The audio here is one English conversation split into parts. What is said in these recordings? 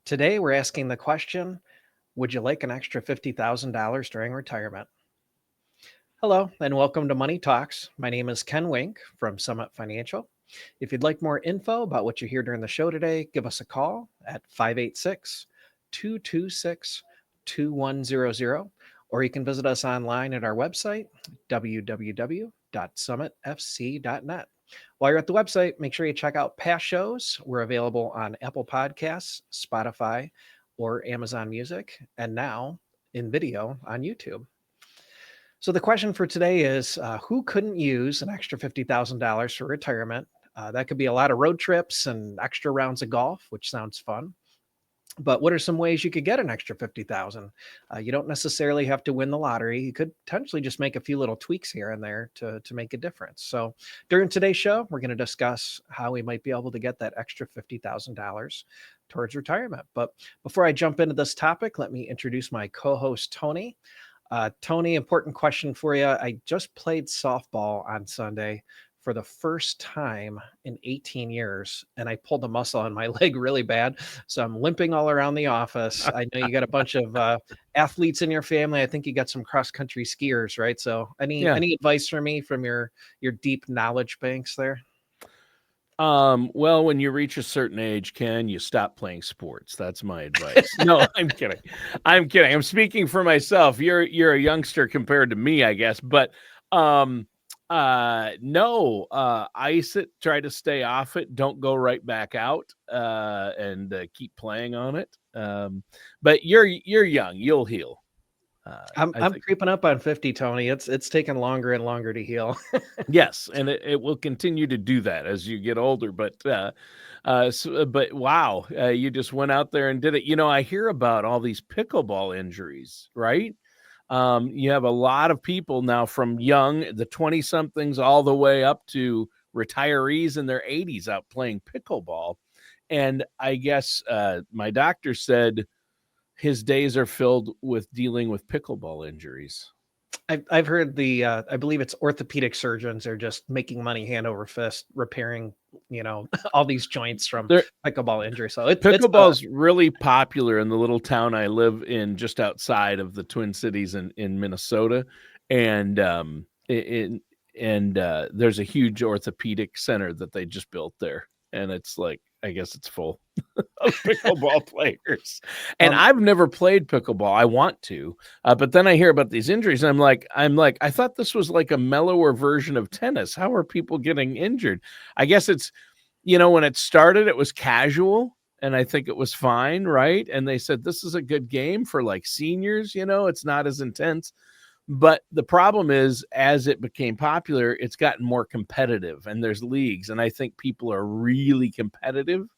Today, we're asking the question, would you like an extra $50,000 during retirement? Hello, and welcome to Money Talks. My name is Ken Wink from Summit Financial. If you'd like more info about what you hear during the show today, give us a call at 586 226 2100, or you can visit us online at our website, www.summitfc.net. While you're at the website, make sure you check out past shows. We're available on Apple Podcasts, Spotify, or Amazon Music, and now in video on YouTube. So the question for today is, who couldn't use an extra $50,000 for retirement? That could be a lot of road trips and extra rounds of golf, which sounds fun. But what are some ways you could get an extra 50,000? You don't necessarily have to win the lottery. You could potentially just make a few little tweaks here and there to make a difference. So during today's show, we're going to discuss how we might be able to get that extra $50,000 towards retirement. But before I jump into this topic, let me introduce my co-host, Tony. Tony, important question for you. I just played softball on Sunday for the first time in 18 years, and I pulled a muscle in my leg really bad. So I'm limping all around the office. I know you got a bunch of athletes in your family. I think you got some cross-country skiers, right? So any Yeah. advice for me from your deep knowledge banks there? Well, when you reach a certain age, Ken, you stop playing sports. That's my advice. No, I'm kidding. I'm kidding. I'm speaking for myself. You're a youngster compared to me, I guess. But no, ice it, try to stay off it, don't go right back out, and keep playing on it. But you're young, you'll heal. I I'm think. creeping up on 50, Tony. It's taken longer and longer to heal. Yes, and it will continue to do that as you get older. But but wow, you just went out there and did it. I hear about all these pickleball injuries, right? You have a lot of people now from young, the 20 somethings, all the way up to retirees in their 80s out playing pickleball. And I guess my doctor said his days are filled with dealing with pickleball injuries. I've heard I believe it's orthopedic surgeons are just making money hand over fist repairing, all these joints from There, pickleball injury. So it's Pickleball's really popular in the little town I live in, just outside of the Twin Cities in Minnesota, and there's a huge orthopedic center that they just built there, and it's like I guess it's full of pickleball players. And well, I've never played pickleball. I want to, but then I hear about these injuries, and I'm like, I thought this was like a mellower version of tennis. How are people getting injured? I guess it's when it started, it was casual and I think it was fine, right? And they said this is a good game for like seniors, it's not as intense. But the problem is, as it became popular, it's gotten more competitive and there's leagues. And I think people are really competitive.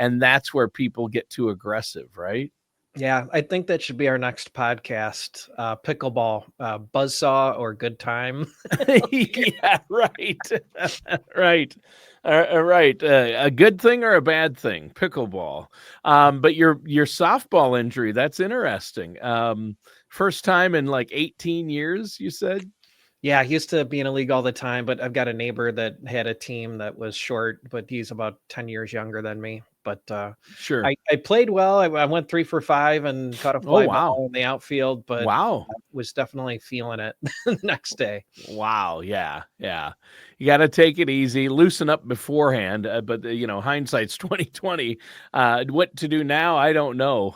And that's where people get too aggressive, right? yeah, I think that should be our next podcast. Pickleball, buzzsaw or good time. Yeah, right. Right. Right. A good thing or a bad thing? Pickleball. But your softball injury, that's interesting. First time in like 18 years, you said? Yeah, I used to be in a league all the time, but I've got a neighbor that had a team that was short, but he's about 10 years younger than me. But Sure. I played well. I went 3 for 5 and caught a Oh, fly wow. ball in the outfield, but Wow. I was definitely feeling it the next day. Wow. Yeah. Yeah. You got to take it easy, loosen up beforehand. But hindsight's 2020. What to do now? I don't know.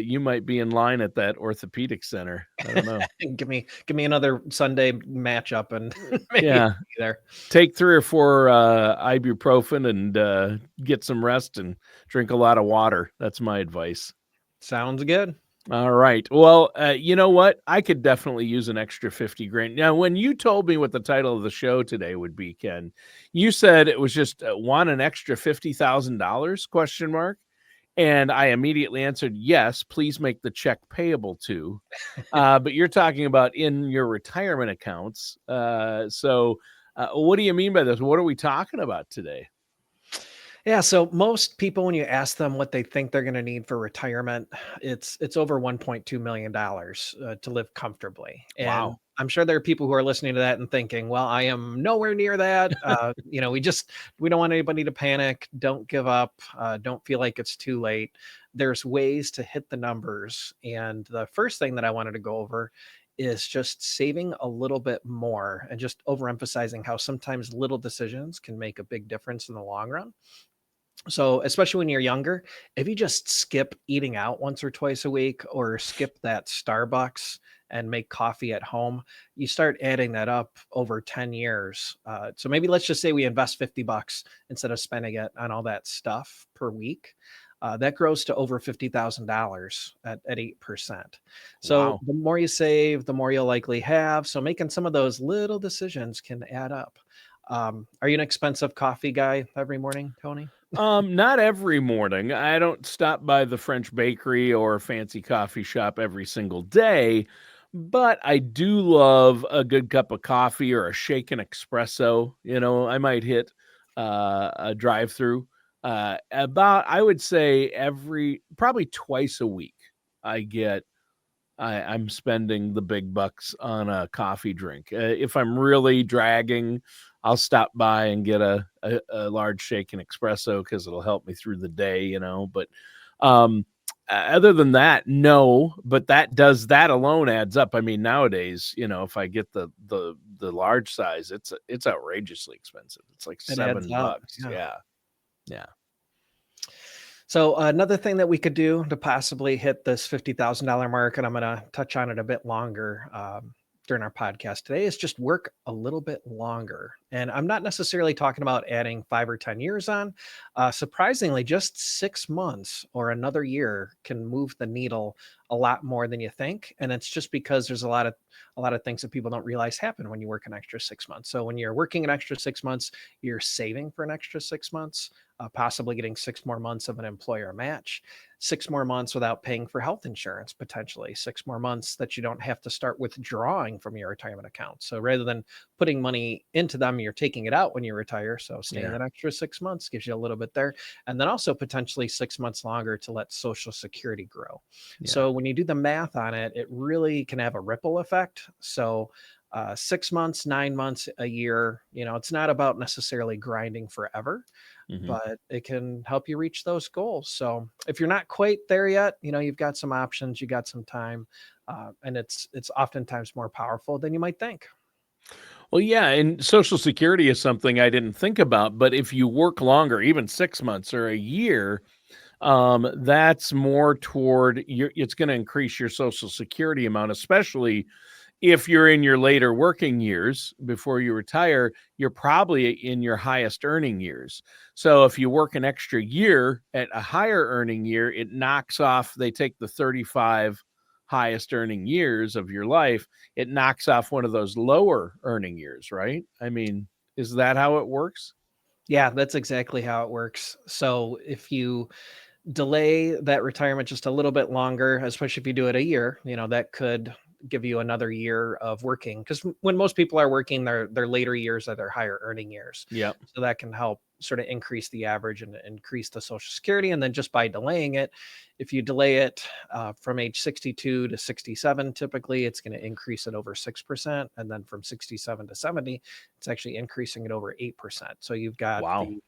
You might be in line at that orthopedic center. I don't know. Give me another Sunday matchup and maybe Yeah. I'll be there. Take 3 or 4 ibuprofen and get some rest and drink a lot of water. That's my advice. Sounds good. All right. Well, you know what? I could definitely use an extra 50 grand. Now, when you told me what the title of the show today would be, Ken, you said it was just want an extra $50,000 question mark. And I immediately answered, yes, please make the check payable to. But you're talking about in your retirement accounts. So what do you mean by this? What are we talking about today? Yeah, so most people, when you ask them what they think they're going to need for retirement, it's over $1.2 million to live comfortably. And Wow. I'm sure there are people who are listening to that and thinking, well, I am nowhere near that. We don't want anybody to panic. Don't give up. Don't feel like it's too late. There's ways to hit the numbers. And the first thing that I wanted to go over is just saving a little bit more and just overemphasizing how sometimes little decisions can make a big difference in the long run. So, especially when you're younger, if you just skip eating out once or twice a week or skip that Starbucks and make coffee at home, you start adding that up over 10 years. So maybe let's just say we invest $50 instead of spending it on all that stuff per week. That grows to over $50,000 at 8%. So Wow. the more you save, the more you'll likely have. So making some of those little decisions can add up. Are you an expensive coffee guy every morning, Tony? Not every morning. I don't stop by the French bakery or fancy coffee shop every single day, but I do love a good cup of coffee or a shaken espresso. I might hit a drive-through about, I would say, probably twice a week. I'm spending the big bucks on a coffee drink. If I'm really dragging, I'll stop by and get a large shaken espresso because it'll help me through the day, But um, other than that, no. But that alone adds up. I mean, nowadays, if I get the large size, it's outrageously expensive. It's like It adds up. $7. Yeah. Yeah, yeah. So another thing that we could do to possibly hit this $50,000 mark, and I'm going to touch on it a bit longer during our podcast today, is just work a little bit longer. And I'm not necessarily talking about adding 5 or 10 years on. Surprisingly, just 6 months or another year can move the needle a lot more than you think. And it's just because there's a lot of things that people don't realize happen when you work an extra 6 months. So when you're working an extra 6 months, you're saving for an extra 6 months. Possibly getting 6 more months of an employer match, 6 more months without paying for health insurance, potentially 6 more months that you don't have to start withdrawing from your retirement account. So rather than putting money into them, you're taking it out when you retire. So staying Yeah. that extra 6 months gives you a little bit there. And then also potentially 6 months longer to let Social Security grow. Yeah. So when you do the math on it, it really can have a ripple effect. So 6 months, 9 months, a year, it's not about necessarily grinding forever, Mhm. but it can help you reach those goals. So if you're not quite there yet, you've got some options, you got some time, and it's oftentimes more powerful than you might think. Well, yeah, and Social Security is something I didn't think about, but if you work longer, even 6 months or a year, that's more toward it's going to increase your Social Security amount, especially if you're in your later working years before you retire. You're probably in your highest earning years. So if you work an extra year at a higher earning year, it knocks off, they take the 35 highest earning years of your life, it knocks off one of those lower earning years, right? I mean, is that how it works? Yeah, that's exactly how it works. So if you delay that retirement just a little bit longer, especially if you do it a year, that could give you another year of working. Because when most people are working, their later years are their higher earning years. Yep. So that can help sort of increase the average and increase the Social Security. And then just by delaying it, if you delay it from age 62 to 67, typically it's going to increase it over 6%. And then from 67 to 70, it's actually increasing it over 8%. So you've got Wow. the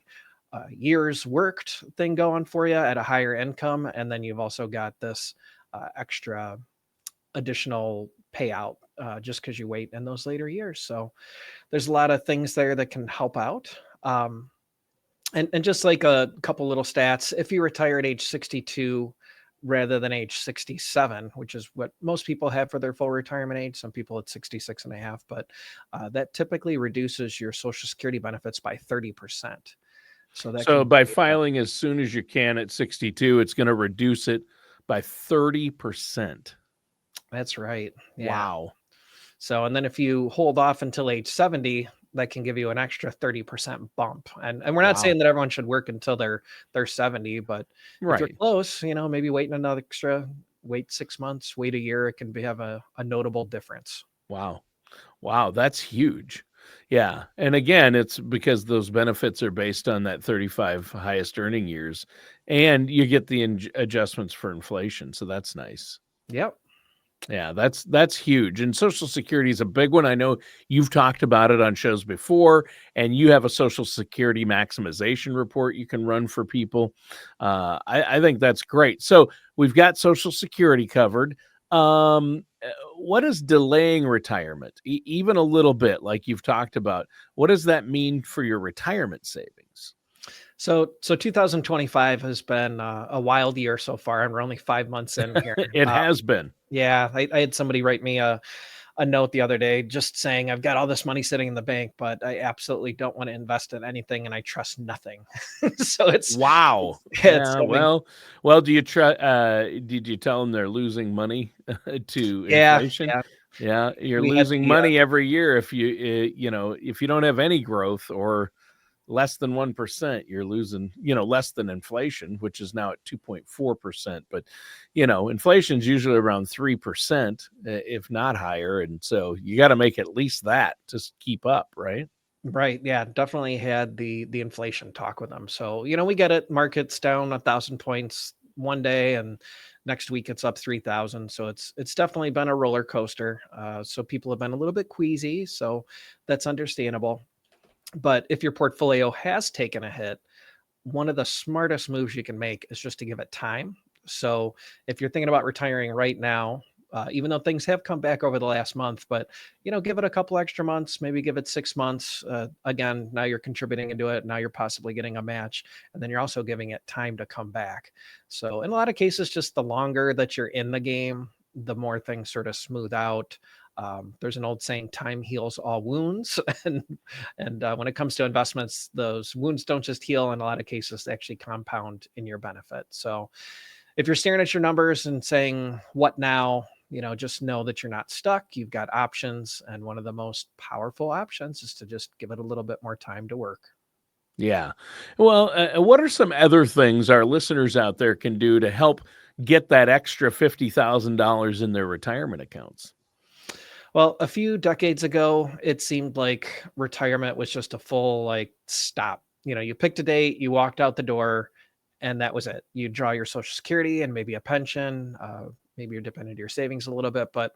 years worked thing going for you at a higher income. And then you've also got this extra additional payout just because you wait in those later years. So there's a lot of things there that can help out. And just like a couple little stats, if you retire at age 62 rather than age 67, which is what most people have for their full retirement age, some people at 66 and a half, but that typically reduces your Social Security benefits by 30%. So that So can by really help. filing as soon as you can at 62, it's going to reduce it by 30%. That's right. Yeah. Wow. So, and then if you hold off until age 70, that can give you an extra 30% bump. And we're not Wow. saying that everyone should work until they're 70, but if you're Right. close, maybe waiting another extra, wait 6 months, wait a year, it can have a notable difference. Wow. Wow, that's huge. Yeah. And again, it's because those benefits are based on that 35 highest earning years, and you get the adjustments for inflation. So that's nice. Yep. Yeah, that's huge. And Social Security is a big one. I know you've talked about it on shows before, and you have a Social Security maximization report you can run for people. I think that's great. So we've got Social Security covered. What is delaying retirement, even a little bit, like you've talked about? What does that mean for your retirement savings? So 2025 has been a wild year so far, and we're only 5 months in here. It has been. Yeah, I had somebody write me a note the other day just saying, "I've got all this money sitting in the bank, but I absolutely don't want to invest in anything, and I trust nothing." So Wow. it's Yeah, I mean, well, do you try did you tell them they're losing money to yeah, inflation? yeah. Yeah, you're We had losing the money every year if you, if you don't have any growth or less than 1%, you're losing, less than inflation, which is now at 2.4%. But, inflation's usually around 3%, if not higher. And so you got to make at least that to keep up, right? right, yeah, definitely had the inflation talk with them. So, we get it. Market's down 1,000 points one day, and next week it's up 3,000. So it's definitely been a roller coaster. So people have been a little bit queasy. So that's understandable. But if your portfolio has taken a hit, one of the smartest moves you can make is just to give it time. So if you're thinking about retiring right now, even though things have come back over the last month, but give it a couple extra months, maybe give it 6 months. Again, now you're contributing into it. Now you're possibly getting a match, and then you're also giving it time to come back. So in a lot of cases, just the longer that you're in the game, the more things sort of smooth out. There's an old saying, "Time heals all wounds," and when it comes to investments, those wounds don't just heal. In a lot of cases, they actually compound in your benefit. So if you're staring at your numbers and saying, "What now?" just know that you're not stuck. You've got options. And one of the most powerful options is to just give it a little bit more time to work. Yeah. Well, what are some other things our listeners out there can do to help get that extra $50,000 in their retirement accounts? Well, a few decades ago, it seemed like retirement was just a full like stop. You picked a date, you walked out the door, and that was it. You draw your social security and maybe a pension. Maybe you're dipping into your savings a little bit, but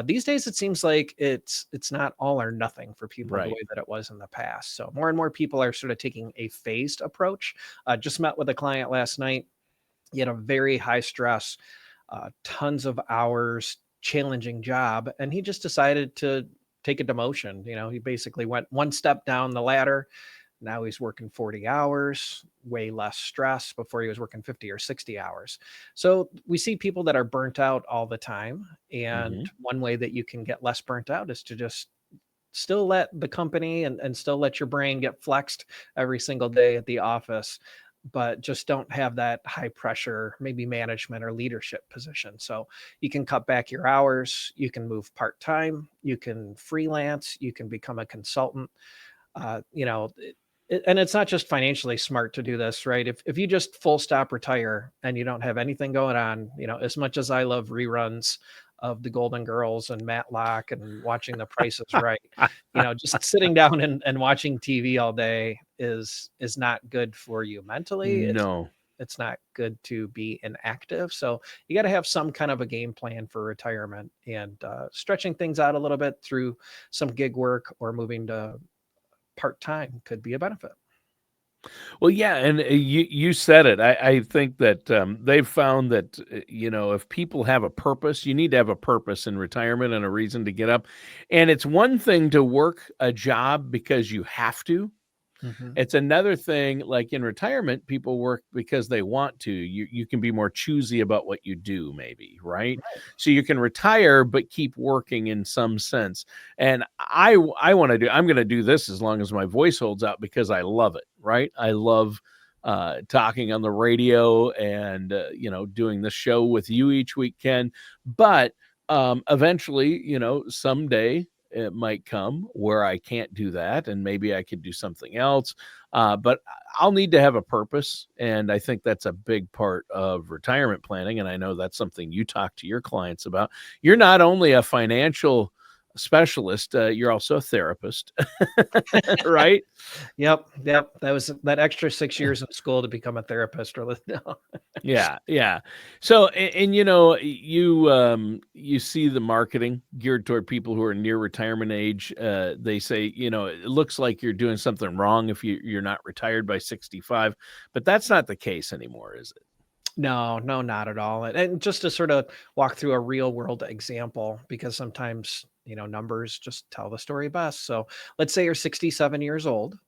these days it seems like it's not all or nothing for people the Right. way that it was in the past. So more and more people are sort of taking a phased approach. Just met with a client last night. He had a very high stress, tons of hours, challenging job, and he just decided to take a demotion. He basically went one step down the ladder. Now he's working 40 hours, way less stress. Before he was working 50 or 60 hours. So we see people that are burnt out all the time. And Hmm. one way that you can get less burnt out is to just still let the company and still let your brain get flexed every single day at the office, but just don't have that high pressure, maybe management or leadership position. So you can cut back your hours, you can move part time, you can freelance, you can become a consultant. uh, you know, it, and it's not just financially smart to do this, right? If you just full stop retire and you don't have anything going on, as much as I love reruns of the Golden Girls and Matlock and watching The Price is Right, just sitting down and watching TV all day is not good for you mentally. No. It's not good to be inactive. So you got to have some kind of a game plan for retirement, and stretching things out a little bit through some gig work or moving to part time could be a benefit. Well, yeah, and you said it. I think that they've found that if people have a purpose, you need to have a purpose in retirement and a reason to get up. And it's one thing to work a job because you have to. Mhm. It's another thing, like in retirement, people work because they want to. You can be more choosy about what you do, maybe, right? So you can retire but keep working in some sense. And I want to do. I'm going to do this as long as my voice holds out because I love it, right? I love talking on the radio and doing the show with you each week, Ken. But eventually, someday it might come where I can't do that, and maybe I could do something else. But I'll need to have a purpose, and I think that's a big part of retirement planning. And I know that's something you talk to your clients about. You're not only a financial specialist, you're also a therapist, right? Yep, yep. That was that extra 6 years in school to become a therapist. Or no. Yeah, yeah. So, and you know, you see the marketing geared toward people who are near retirement age. They say, you know, it looks like you're doing something wrong if you're not retired by 65, but that's not the case anymore, is it? No, no, not at all. And just to sort of walk through a real world example, because sometimes, numbers just tell the story best. So let's say you're 67 years old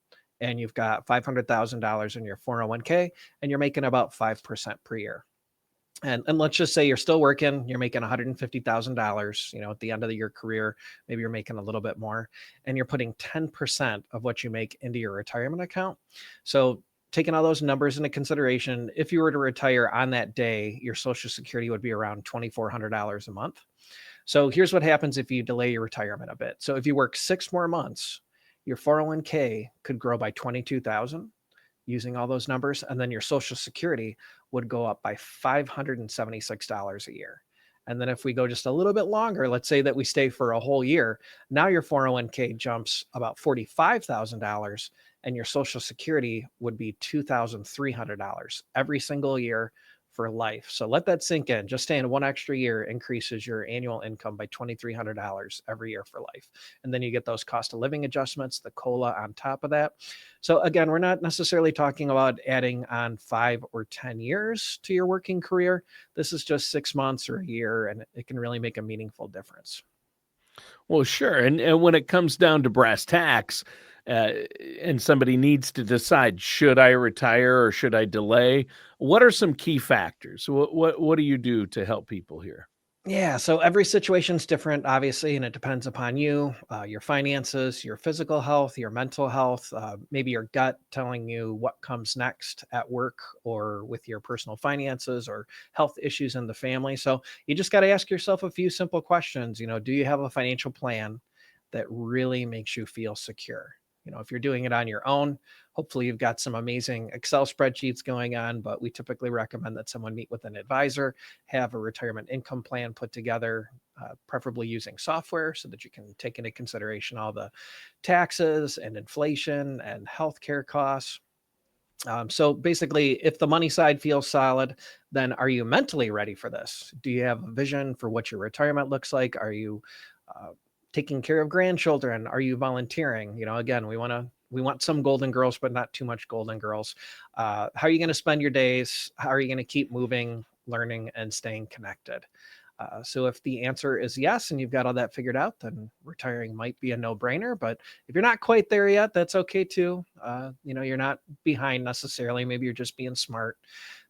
and you've got $500,000 in your 401k and you're making about 5% per year. And let's just say you're still working, you're making $150,000, at the end of your career, maybe you're making a little bit more, and you're putting 10% of what you make into your retirement account. So taking all those numbers into consideration, if you were to retire on that day, your Social Security would be around $2,400 a month. So here's what happens if you delay your retirement a bit. So if you work 6 more months, your 401k could grow by 22,000 using all those numbers, and then your Social Security would go up by $576 a year. And then if we go just a little bit longer, let's say that we stay for a whole year, now your 401k jumps about $45,000 and your Social Security would be $2,300 every single year for life. So let that sink in. Just staying one extra year increases your annual income by $2,300 every year for life. And then you get those cost of living adjustments, the COLA on top of that. So again, we're not necessarily talking about adding on 5 or 10 years to your working career. This is just 6 months or a year, and it can really make a meaningful difference. Well, sure. And when it comes down to brass tacks, uh, and somebody needs to decide, should I retire or should I delay? What are some key factors? What do you do to help people here? Yeah, so every situation's different, obviously, and it depends upon you, your finances, your physical health, your mental health, maybe your gut telling you what comes next at work or with your personal finances or health issues in the family. So you just got to ask yourself a few simple questions. Do you have a financial plan that really makes you feel secure? If you're doing it on your own, hopefully you've got some amazing Excel spreadsheets going on, but we typically recommend that someone meet with an advisor, have a retirement income plan put together, preferably using software so that you can take into consideration all the taxes and inflation and healthcare costs. So basically, if the money side feels solid, then are you mentally ready for this? Do you have a vision for what your retirement looks like? Are you uh, taking care of grandchildren? Are you volunteering? Again, we want some golden girls, but not too much golden girls. How are you going to spend your days? How are you going to keep moving, learning, and staying connected? So if the answer is yes, and you've got all that figured out, then retiring might be a no-brainer. But if you're not quite there yet, that's okay too. You're not behind necessarily. Maybe you're just being smart.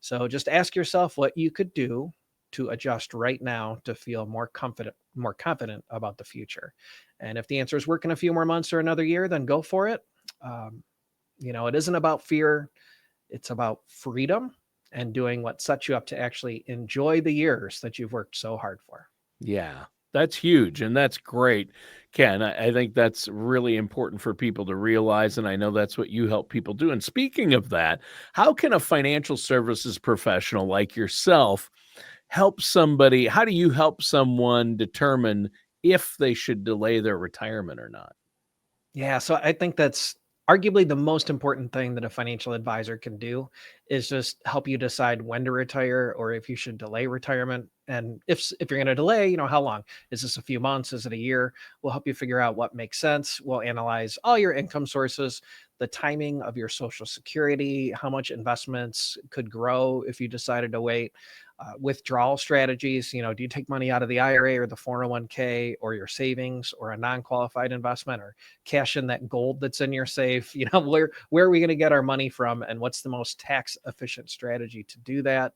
So just ask yourself what you could do to adjust right now to feel more confident about the future. And if the answer is working a few more months or another year, then go for it. Um, it isn't about fear. It's about freedom and doing what sets you up to actually enjoy the years that you've worked so hard for. Yeah, that's huge and that's great, Ken. I think that's really important for people to realize. And I know that's what you help people do. And speaking of that, how can a financial services professional like yourself help somebody? How do you help someone determine if they should delay their retirement or not? Yeah, so I think that's arguably the most important thing that a financial advisor can do is just help you decide when to retire or if you should delay retirement. And if you're going to delay, how long? Is this a few months? Is it a year? We'll help you figure out what makes sense. We'll analyze all your income sources, the timing of your Social Security, how much investments could grow if you decided to wait. Withdrawal strategies, do you take money out of the IRA or the 401k or your savings or a non-qualified investment or cash in that gold that's in your safe? Where are we going to get our money from, and what's the most tax efficient strategy to do that?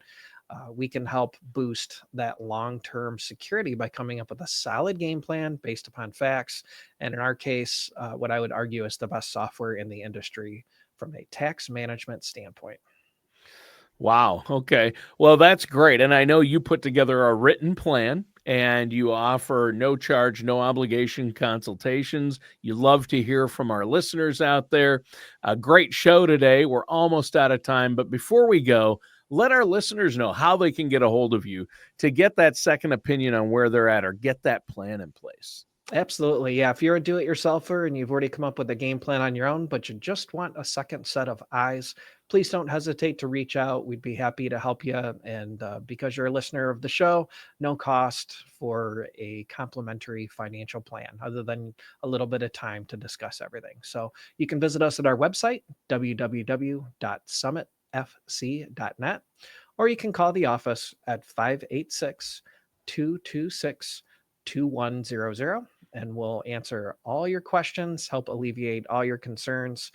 We can help boost that long-term security by coming up with a solid game plan based upon facts. And in our case, what I would argue is the best software in the industry from a tax management standpoint. Wow. Okay. Well, that's great. And I know you put together a written plan and you offer no charge, no obligation consultations. You love to hear from our listeners out there. A great show today. We're almost out of time. But before we go, let our listeners know how they can get a hold of you to get that second opinion on where they're at or get that plan in place. Absolutely. Yeah. If you're a do-it-yourselfer and you've already come up with a game plan on your own, but you just want a second set of eyes, please don't hesitate to reach out. We'd be happy to help you. And because you're a listener of the show, no cost for a complimentary financial plan other than a little bit of time to discuss everything. So you can visit us at our website, www.summitfc.net, or you can call the office at 586 226 2100, and we'll answer all your questions, help alleviate all your concerns.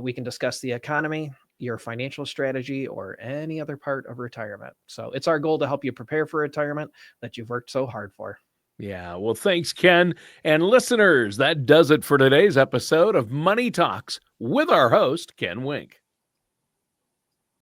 We can discuss the economy, your financial strategy, or any other part of retirement. So it's our goal to help you prepare for retirement that you've worked so hard for. Yeah, well, thanks, Ken. And listeners, that does it for today's episode of Money Talks with our host, Ken Wink.